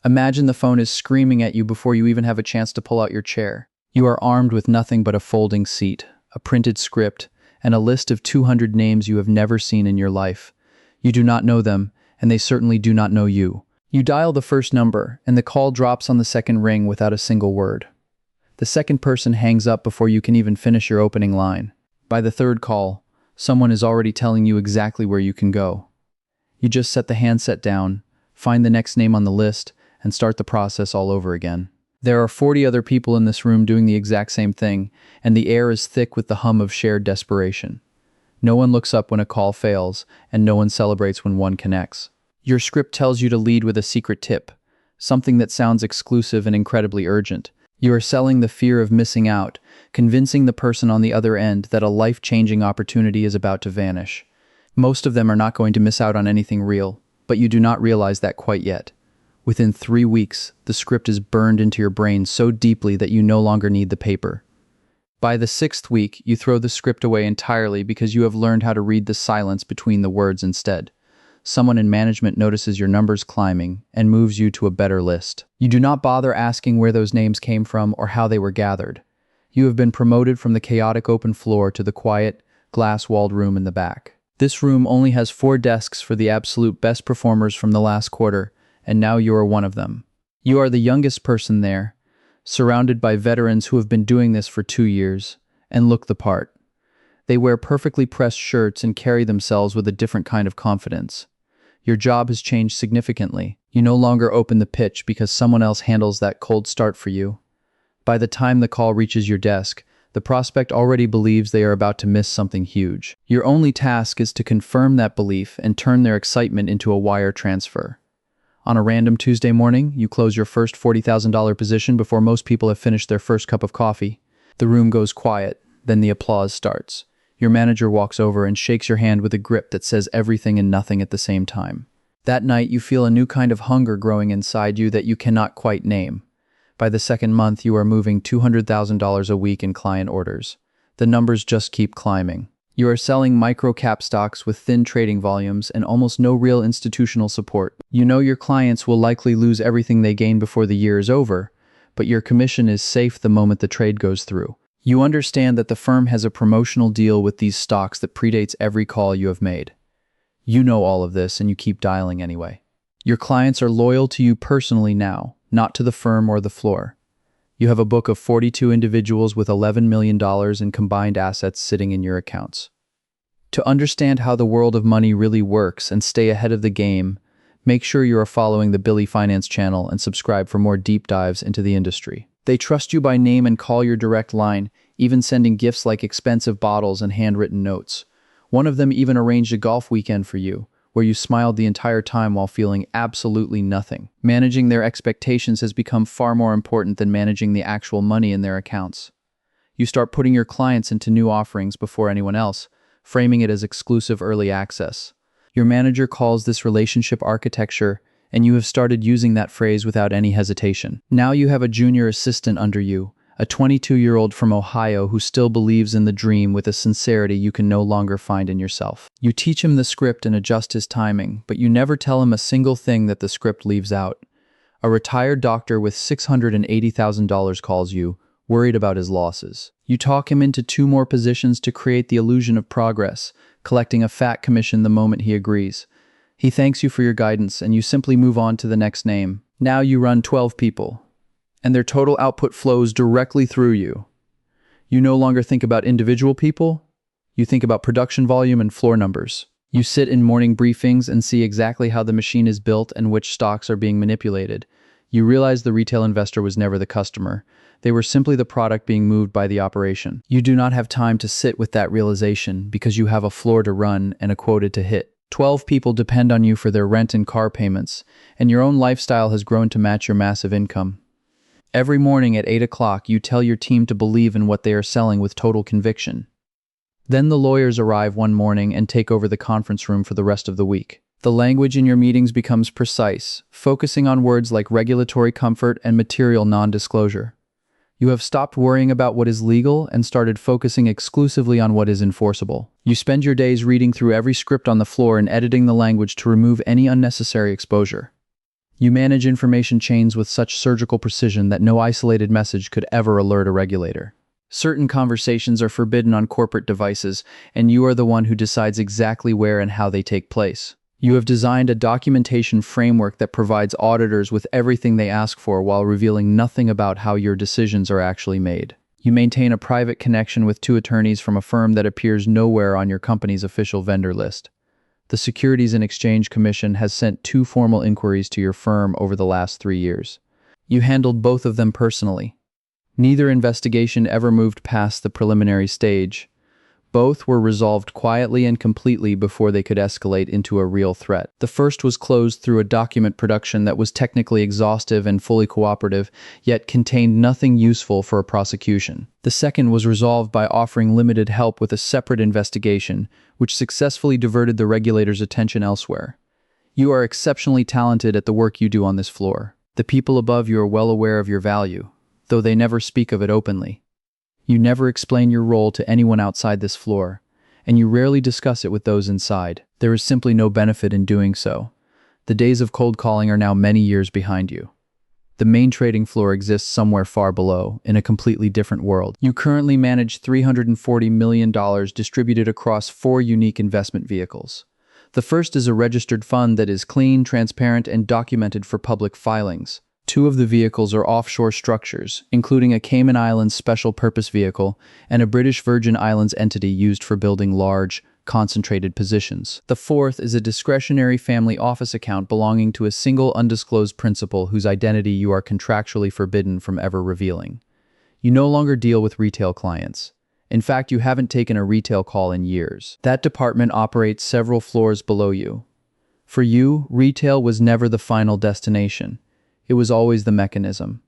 Imagine the phone is screaming at you before you even have a chance to pull out your chair. You are armed with nothing but a folding seat, a printed script, and a list of 200 names you have never seen in your life. You do not know them, and they certainly do not know you. You dial the first number, and the call drops on the second ring without a single word. The second person hangs up before you can even finish your opening line. By the third call, someone is already telling you exactly where you can go. You just set the handset down, find the next name on the list, and start the process all over again. There are 40 other people in this room doing the exact same thing, and the air is thick with the hum of shared desperation. No one looks up when a call fails, and no one celebrates when one connects. Your script tells you to lead with a secret tip, something that sounds exclusive and incredibly urgent. You are selling the fear of missing out, convincing the person on the other end that a life-changing opportunity is about to vanish. Most of them are not going to miss out on anything real, but you do not realize that quite yet. Within 3 weeks, the script is burned into your brain so deeply that you no longer need the paper. By the 6th week, you throw the script away entirely because you have learned how to read the silence between the words instead. Someone in management notices your numbers climbing and moves you to a better list. You do not bother asking where those names came from or how they were gathered. You have been promoted from the chaotic open floor to the quiet, glass-walled room in the back. This room only has 4 desks for the absolute best performers from the last quarter, and now you are one of them. You are the youngest person there, surrounded by veterans who have been doing this for 2 years, and look the part. They wear perfectly pressed shirts and carry themselves with a different kind of confidence. Your job has changed significantly. You no longer open the pitch because someone else handles that cold start for you. By the time the call reaches your desk, the prospect already believes they are about to miss something huge. Your only task is to confirm that belief and turn their excitement into a wire transfer. On a random Tuesday morning, you close your first $40,000 position before most people have finished their first cup of coffee. The room goes quiet, then the applause starts. Your manager walks over and shakes your hand with a grip that says everything and nothing at the same time. That night, you feel a new kind of hunger growing inside you that you cannot quite name. By the 2nd month, you are moving $200,000 a week in client orders. The numbers just keep climbing. You are selling micro-cap stocks with thin trading volumes and almost no real institutional support. You know your clients will likely lose everything they gain before the year is over, but your commission is safe the moment the trade goes through. You understand that the firm has a promotional deal with these stocks that predates every call you have made. You know all of this and you keep dialing anyway. Your clients are loyal to you personally now, not to the firm or the floor. You have a book of 42 individuals with $11 million in combined assets sitting in your accounts. To understand how the world of money really works and stay ahead of the game, make sure you are following the Billy Finance channel and subscribe for more deep dives into the industry. They trust you by name and call your direct line, even sending gifts like expensive bottles and handwritten notes. One of them even arranged a golf weekend for you, where you smiled the entire time while feeling absolutely nothing. Managing their expectations has become far more important than managing the actual money in their accounts. You start putting your clients into new offerings before anyone else, framing it as exclusive early access. Your manager calls this relationship architecture, and you have started using that phrase without any hesitation. Now you have a junior assistant under you, a 22-year-old from Ohio who still believes in the dream with a sincerity you can no longer find in yourself. You teach him the script and adjust his timing, but you never tell him a single thing that the script leaves out. A retired doctor with $680,000 calls you, worried about his losses. You talk him into 2 more positions to create the illusion of progress, collecting a fat commission the moment he agrees. He thanks you for your guidance, and you simply move on to the next name. Now you run 12 people, and their total output flows directly through you. You no longer think about individual people, you think about production volume and floor numbers. You sit in morning briefings and see exactly how the machine is built and which stocks are being manipulated. You realize the retail investor was never the customer. They were simply the product being moved by the operation. You do not have time to sit with that realization because you have a floor to run and a quota to hit. 12 people depend on you for their rent and car payments, and your own lifestyle has grown to match your massive income. Every morning at 8 o'clock, you tell your team to believe in what they are selling with total conviction. Then the lawyers arrive one morning and take over the conference room for the rest of the week. The language in your meetings becomes precise, focusing on words like regulatory comfort and material non-disclosure. You have stopped worrying about what is legal and started focusing exclusively on what is enforceable. You spend your days reading through every script on the floor and editing the language to remove any unnecessary exposure. You manage information chains with such surgical precision that no isolated message could ever alert a regulator. Certain conversations are forbidden on corporate devices, and you are the one who decides exactly where and how they take place. You have designed a documentation framework that provides auditors with everything they ask for while revealing nothing about how your decisions are actually made. You maintain a private connection with two attorneys from a firm that appears nowhere on your company's official vendor list. The Securities and Exchange Commission has sent 2 formal inquiries to your firm over the last 3 years. You handled both of them personally. Neither investigation ever moved past the preliminary stage. Both were resolved quietly and completely before they could escalate into a real threat. The first was closed through a document production that was technically exhaustive and fully cooperative, yet contained nothing useful for a prosecution. The second was resolved by offering limited help with a separate investigation, which successfully diverted the regulator's attention elsewhere. You are exceptionally talented at the work you do on this floor. The people above you are well aware of your value, though they never speak of it openly. You never explain your role to anyone outside this floor, and you rarely discuss it with those inside. There is simply no benefit in doing so. The days of cold calling are now many years behind you. The main trading floor exists somewhere far below, in a completely different world. You currently manage $340 million distributed across 4 unique investment vehicles. The first is a registered fund that is clean, transparent, and documented for public filings. 2 of the vehicles are offshore structures, including a Cayman Islands special purpose vehicle and a British Virgin Islands entity used for building large, concentrated positions. The fourth is a discretionary family office account belonging to a single undisclosed principal whose identity you are contractually forbidden from ever revealing. You no longer deal with retail clients. In fact, you haven't taken a retail call in years. That department operates several floors below you. For you, retail was never the final destination. It was always the mechanism.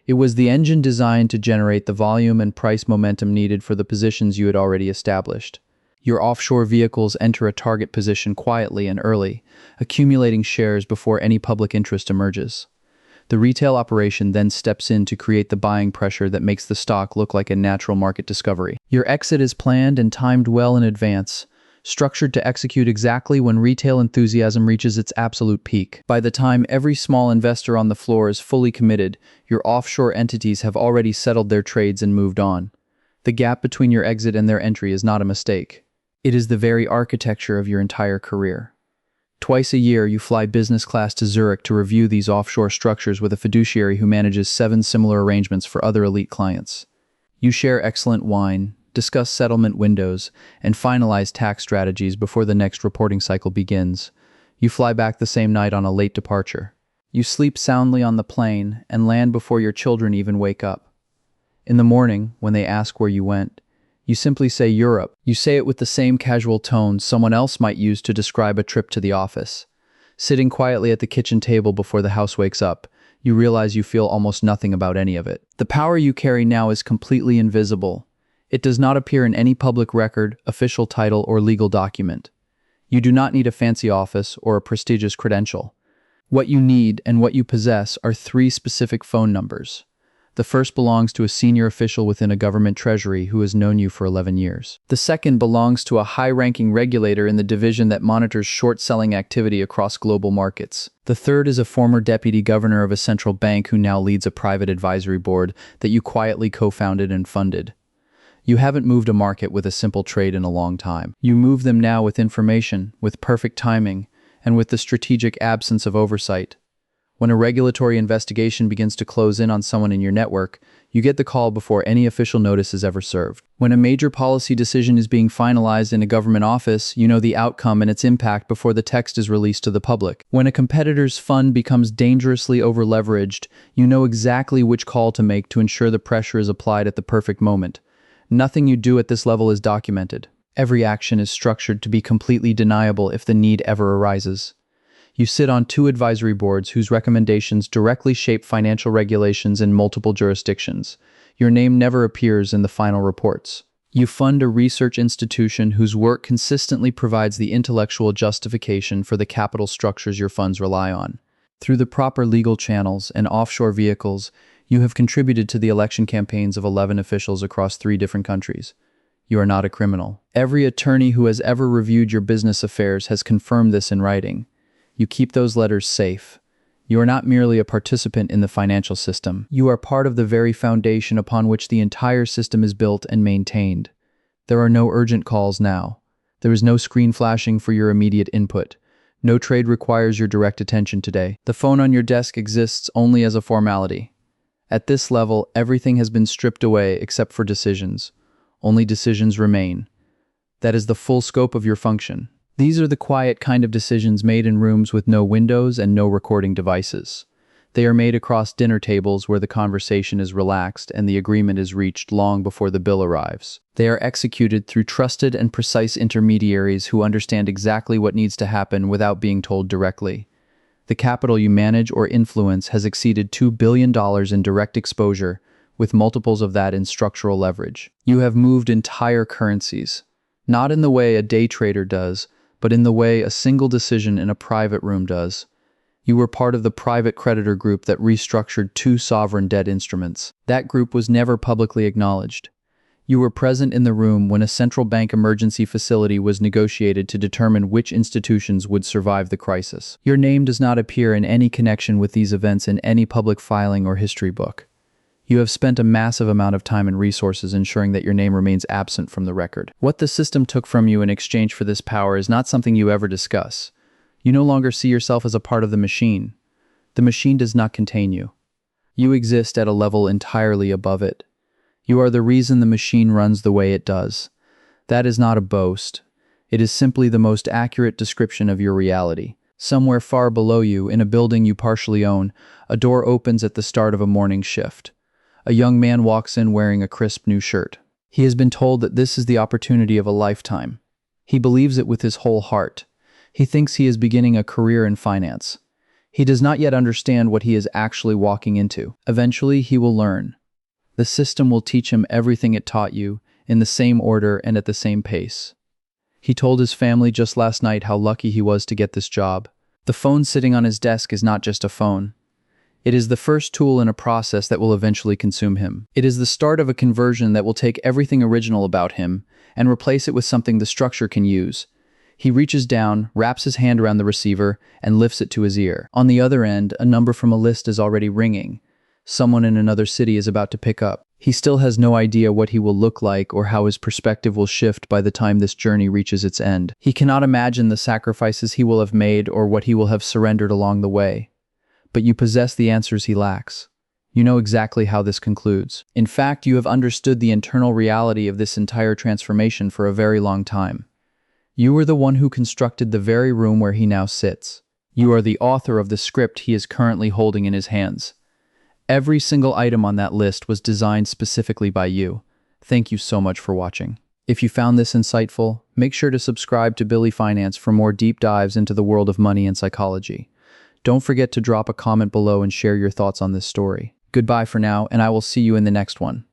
It was the engine designed to generate the volume and price momentum needed for the positions you had already established. Your offshore vehicles enter a target position quietly and early, accumulating shares before any public interest emerges. The retail operation then steps in to create the buying pressure that makes the stock look like a natural market discovery. Your exit is planned and timed well in advance, structured to execute exactly when retail enthusiasm reaches its absolute peak. By the time every small investor on the floor is fully committed, your offshore entities have already settled their trades and moved on. The gap between your exit and their entry is not a mistake. It is the very architecture of your entire career. Twice a year, you fly business class to Zurich to review these offshore structures with a fiduciary who manages 7 similar arrangements for other elite clients. You share excellent wine, discuss settlement windows, and finalize tax strategies before the next reporting cycle begins. You fly back the same night on a late departure. You sleep soundly on the plane and land before your children even wake up. In the morning, when they ask where you went, you simply say Europe. You say it with the same casual tone someone else might use to describe a trip to the office. Sitting quietly at the kitchen table before the house wakes up, you realize you feel almost nothing about any of it. The power you carry now is completely invisible. It does not appear in any public record, official title, or legal document. You do not need a fancy office or a prestigious credential. What you need and what you possess are 3 specific phone numbers. The first belongs to a senior official within a government treasury who has known you for 11 years. The second belongs to a high-ranking regulator in the division that monitors short-selling activity across global markets. The third is a former deputy governor of a central bank who now leads a private advisory board that you quietly co-founded and funded. You haven't moved a market with a simple trade in a long time. You move them now with information, with perfect timing, and with the strategic absence of oversight. When a regulatory investigation begins to close in on someone in your network, you get the call before any official notice is ever served. When a major policy decision is being finalized in a government office, you know the outcome and its impact before the text is released to the public. When a competitor's fund becomes dangerously over-leveraged, you know exactly which call to make to ensure the pressure is applied at the perfect moment. Nothing you do at this level is documented. Every action is structured to be completely deniable if the need ever arises. You sit on 2 advisory boards whose recommendations directly shape financial regulations in multiple jurisdictions. Your name never appears in the final reports. You fund a research institution whose work consistently provides the intellectual justification for the capital structures your funds rely on. Through the proper legal channels and offshore vehicles, you have contributed to the election campaigns of 11 officials across 3 different countries. You are not a criminal. Every attorney who has ever reviewed your business affairs has confirmed this in writing. You keep those letters safe. You are not merely a participant in the financial system. You are part of the very foundation upon which the entire system is built and maintained. There are no urgent calls now. There is no screen flashing for your immediate input. No trade requires your direct attention today. The phone on your desk exists only as a formality. At this level, everything has been stripped away except for decisions. Only decisions remain. That is the full scope of your function. These are the quiet kind of decisions made in rooms with no windows and no recording devices. They are made across dinner tables where the conversation is relaxed and the agreement is reached long before the bill arrives. They are executed through trusted and precise intermediaries who understand exactly what needs to happen without being told directly. The capital you manage or influence has exceeded $2 billion in direct exposure, with multiples of that in structural leverage. You have moved entire currencies, not in the way a day trader does, but in the way a single decision in a private room does. You were part of the private creditor group that restructured 2 sovereign debt instruments. That group was never publicly acknowledged. You were present in the room when a central bank emergency facility was negotiated to determine which institutions would survive the crisis. Your name does not appear in any connection with these events in any public filing or history book. You have spent a massive amount of time and resources ensuring that your name remains absent from the record. What the system took from you in exchange for this power is not something you ever discuss. You no longer see yourself as a part of the machine. The machine does not contain you. You exist at a level entirely above it. You are the reason the machine runs the way it does. That is not a boast. It is simply the most accurate description of your reality. Somewhere far below you, in a building you partially own, a door opens at the start of a morning shift. A young man walks in wearing a crisp new shirt. He has been told that this is the opportunity of a lifetime. He believes it with his whole heart. He thinks he is beginning a career in finance. He does not yet understand what he is actually walking into. Eventually, he will learn. The system will teach him everything it taught you, in the same order and at the same pace. He told his family just last night how lucky he was to get this job. The phone sitting on his desk is not just a phone. It is the first tool in a process that will eventually consume him. It is the start of a conversion that will take everything original about him and replace it with something the structure can use. He reaches down, wraps his hand around the receiver, and lifts it to his ear. On the other end, a number from a list is already ringing. Someone in another city is about to pick up. He still has no idea what he will look like or how his perspective will shift by the time this journey reaches its end. He cannot imagine the sacrifices he will have made or what he will have surrendered along the way. But you possess the answers he lacks. You know exactly how this concludes. In fact, you have understood the internal reality of this entire transformation for a very long time. You were the one who constructed the very room where he now sits. You are the author of the script he is currently holding in his hands. Every single item on that list was designed specifically by you. Thank you so much for watching. If you found this insightful, make sure to subscribe to Billy Finance for more deep dives into the world of money and psychology. Don't forget to drop a comment below and share your thoughts on this story. Goodbye for now, and I will see you in the next one.